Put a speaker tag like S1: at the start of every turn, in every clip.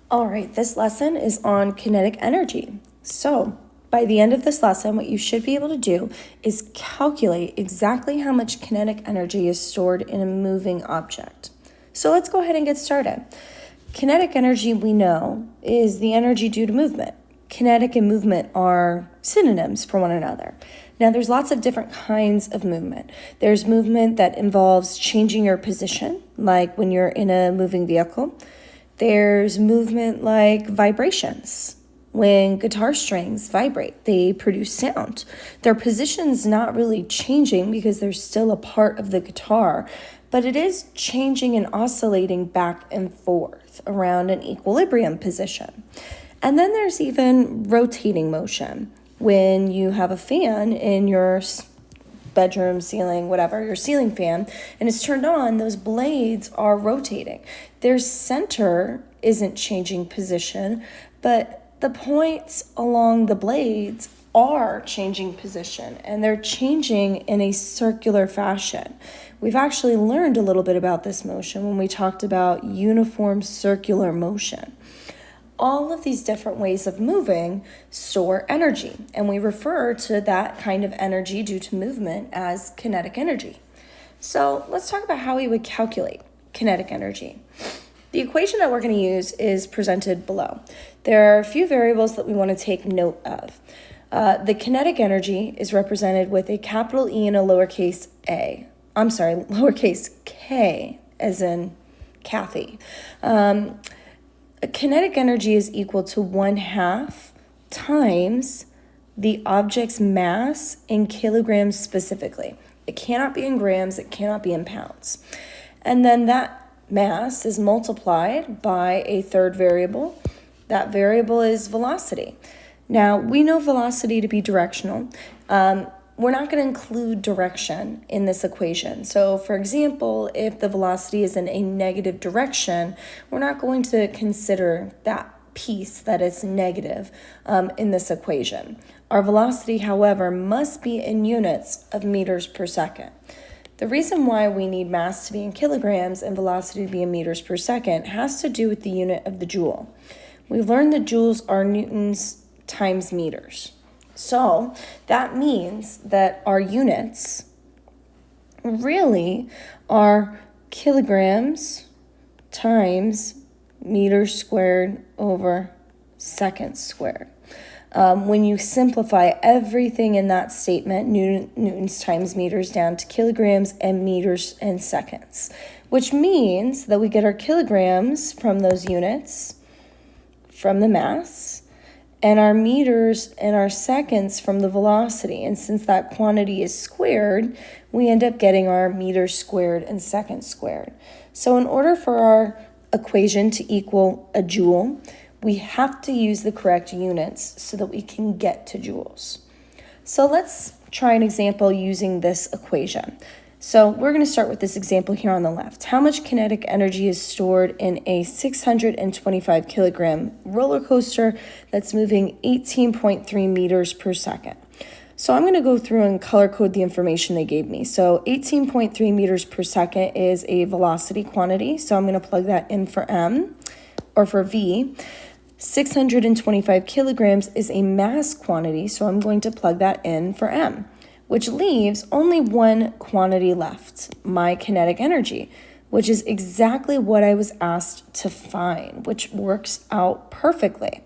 S1: All right, this lesson is on kinetic energy. So, by the end of this lesson, what you should be able to do is calculate exactly how much kinetic energy is stored in a moving object. So let's go ahead and get started. Kinetic energy, we know, is the energy due to movement. Kinetic and movement are synonyms for one another. Now, there's lots of different kinds of movement. There's movement that involves changing your position, like when you're in a moving vehicle. There's movement like vibrations. When guitar strings vibrate, they produce sound. Their position's not really changing because they're still a part of the guitar, but it is changing and oscillating back and forth around an equilibrium position. And then there's even rotating motion. When you have a fan in your bedroom, ceiling, whatever, your ceiling fan, and it's turned on, those blades are rotating. Their center isn't changing position, but the points along the blades are changing position, and they're changing in a circular fashion. We've actually learned a little bit about this motion when we talked about uniform circular motion. All of these different ways of moving store energy, and we refer to that kind of energy due to movement as kinetic energy. So let's talk about how we would calculate kinetic energy. The equation that we're going to use is presented below. There are a few variables that we want to take note of. The kinetic energy is represented with a capital E and a lowercase k, as in Kathy. Kinetic energy is equal to 1/2 times the object's mass in kilograms specifically. It cannot be in grams, it cannot be in pounds. And then that mass is multiplied by a third variable. That variable is velocity. Now, we know velocity to be directional. We're not going to include direction in this equation. So, for example, if the velocity is in a negative direction, we're not going to consider that piece that is negative in this equation. Our velocity, however, must be in units of meters per second. The reason why we need mass to be in kilograms and velocity to be in meters per second has to do with the unit of the joule. We've learned that joules are newtons times meters. So that means that our units really are kilograms times meters squared over seconds squared. When you simplify everything in that statement, newtons times meters, down to kilograms and meters and seconds, which means that we get our kilograms from those units from the mass, and our meters and our seconds from the velocity. And since that quantity is squared, we end up getting our meters squared and seconds squared. So in order for our equation to equal a joule, we have to use the correct units so that we can get to joules. So let's try an example using this equation. So we're going to start with this example here on the left. How much kinetic energy is stored in a 625 kilogram roller coaster that's moving 18.3 meters per second? So I'm going to go through and color code the information they gave me. So 18.3 meters per second is a velocity quantity. So I'm going to plug that in for M, or for V. 625 kilograms is a mass quantity. So I'm going to plug that in for M, which leaves only one quantity left, my kinetic energy, which is exactly what I was asked to find, which works out perfectly.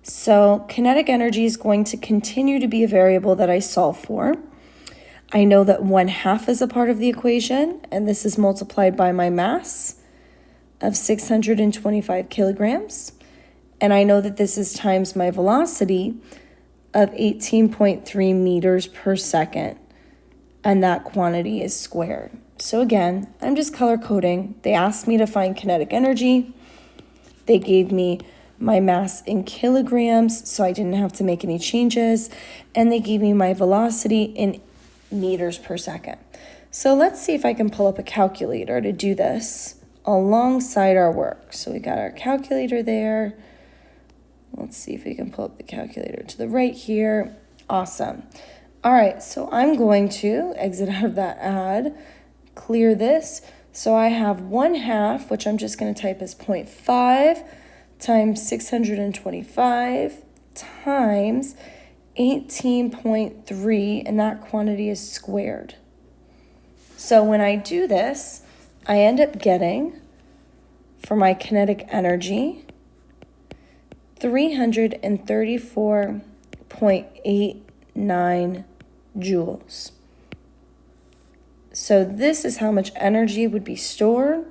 S1: So kinetic energy is going to continue to be a variable that I solve for. I know that 1/2 is a part of the equation, and this is multiplied by my mass of 625 kilograms. And I know that this is times my velocity of 18.3 meters per second, and that quantity is squared. So again, I'm just color coding. They asked me to find kinetic energy. They gave me my mass in kilograms, so I didn't have to make any changes, and they gave me my velocity in meters per second. So let's see if I can pull up a calculator to do this alongside our work. So we got our calculator there. Let's see if we can pull up the calculator to the right here. Awesome. All right, so I'm going to exit out of that ad, clear this. So I have 1/2, which I'm just going to type as 0.5 times 625 times 18.3, and that quantity is squared. So when I do this, I end up getting, for my kinetic energy, 334.89 joules. So this is how much energy would be stored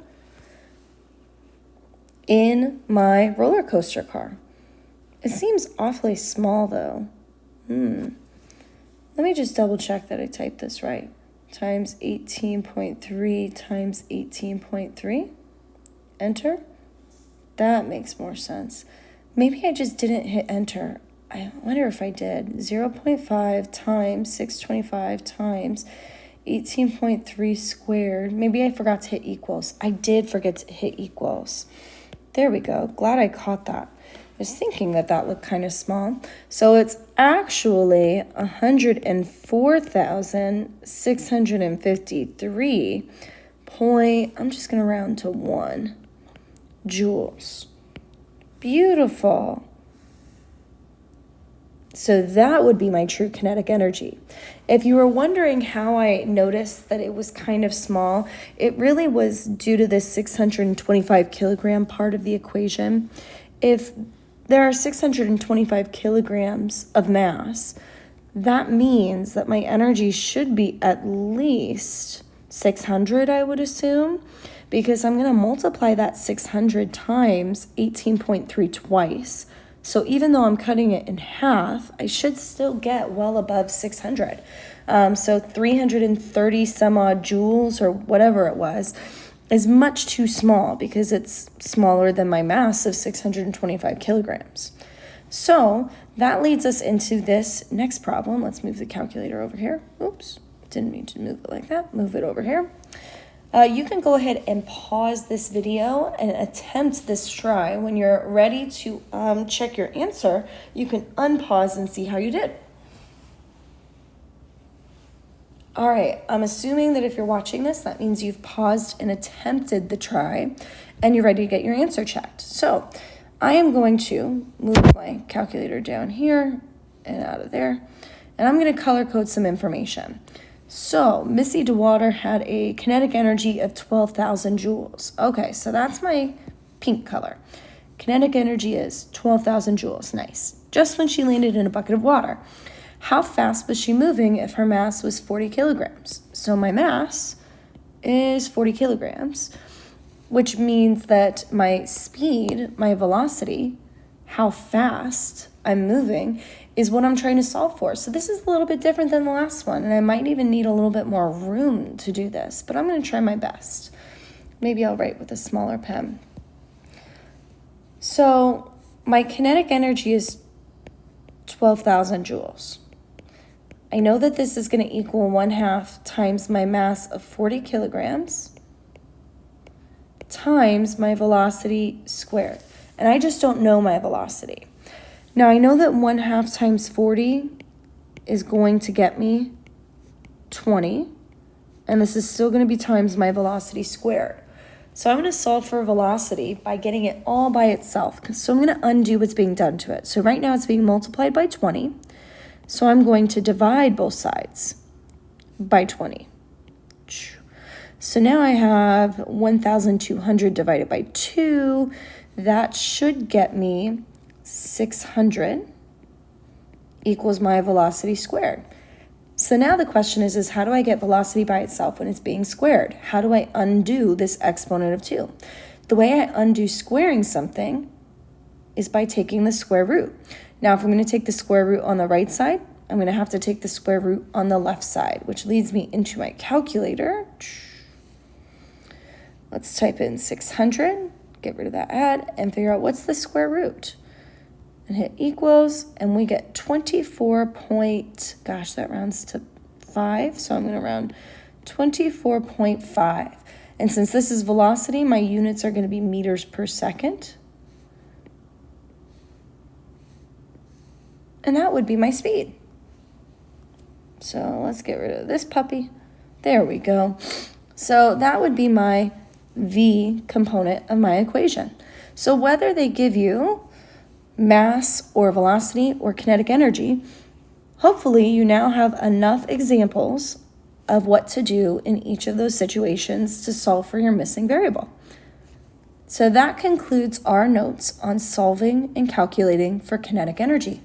S1: in my roller coaster car. It seems awfully small though. Let me just double check that I typed this right. Times 18.3 times 18.3. Enter. That makes more sense. Maybe I just didn't hit enter. I wonder if I did. 0.5 times 625 times 18.3 squared. Maybe I forgot to hit equals. I did forget to hit equals. There we go. Glad I caught that. I was thinking that that looked kind of small. So it's actually 104,653 I'm just going to round to 1 joules. Beautiful. So that would be my true kinetic energy. If you were wondering how I noticed that it was kind of small, it really was due to this 625 kilogram part of the equation. If there are 625 kilograms of mass, that means that my energy should be at least 600, I would assume, because I'm going to multiply that 600 times 18.3 twice. So even though I'm cutting it in half, I should still get well above 600. So 330 some odd joules or whatever it was is much too small because it's smaller than my mass of 625 kilograms. So that leads us into this next problem. Let's move the calculator over here. Oops, didn't mean to move it like that. Move it over here. You can go ahead and pause this video and attempt this try. When you're ready to check your answer, you can unpause and see how you did. All right, I'm assuming that if you're watching this, that means you've paused and attempted the try and you're ready to get your answer checked. So I am going to move my calculator down here and out of there, and I'm going to color code some information. So Missy DeWater had a kinetic energy of 12,000 joules. Okay, so that's my pink color. Kinetic energy is 12,000 joules. Nice. Just when she landed in a bucket of water. How fast was she moving if her mass was 40 kilograms? So my mass is 40 kilograms, which means that my speed, my velocity, how fast I'm moving, is what I'm trying to solve for. So this is a little bit different than the last one, and I might even need a little bit more room to do this, but I'm going to try my best. Maybe I'll write with a smaller pen. So my kinetic energy is 12,000 joules. I know that this is going to equal 1/2 times my mass of 40 kilograms times my velocity squared. And I just don't know my velocity. Now I know that 1/2 times 40 is going to get me 20. And this is still going to be times my velocity squared. So I'm going to solve for velocity by getting it all by itself. So I'm going to undo what's being done to it. So right now it's being multiplied by 20. So I'm going to divide both sides by 20. So now I have 1,200 divided by 2. That should get me 600 equals my velocity squared. So now the question is how do I get velocity by itself when it's being squared? How do I undo this exponent of 2? The way I undo squaring something is by taking the square root. Now, if I'm going to take the square root on the right side, I'm going to have to take the square root on the left side, which leads me into my calculator. Let's type in 600, get rid of that add, and figure out what's the square root. And hit equals, and we get 24 that rounds to 5, so I'm going to round 24.5. And since this is velocity, my units are going to be meters per second. And that would be my speed. So let's get rid of this puppy. There we go. So that would be my V component of my equation. So whether they give you mass or velocity or kinetic energy, hopefully you now have enough examples of what to do in each of those situations to solve for your missing variable. So that concludes our notes on solving and calculating for kinetic energy.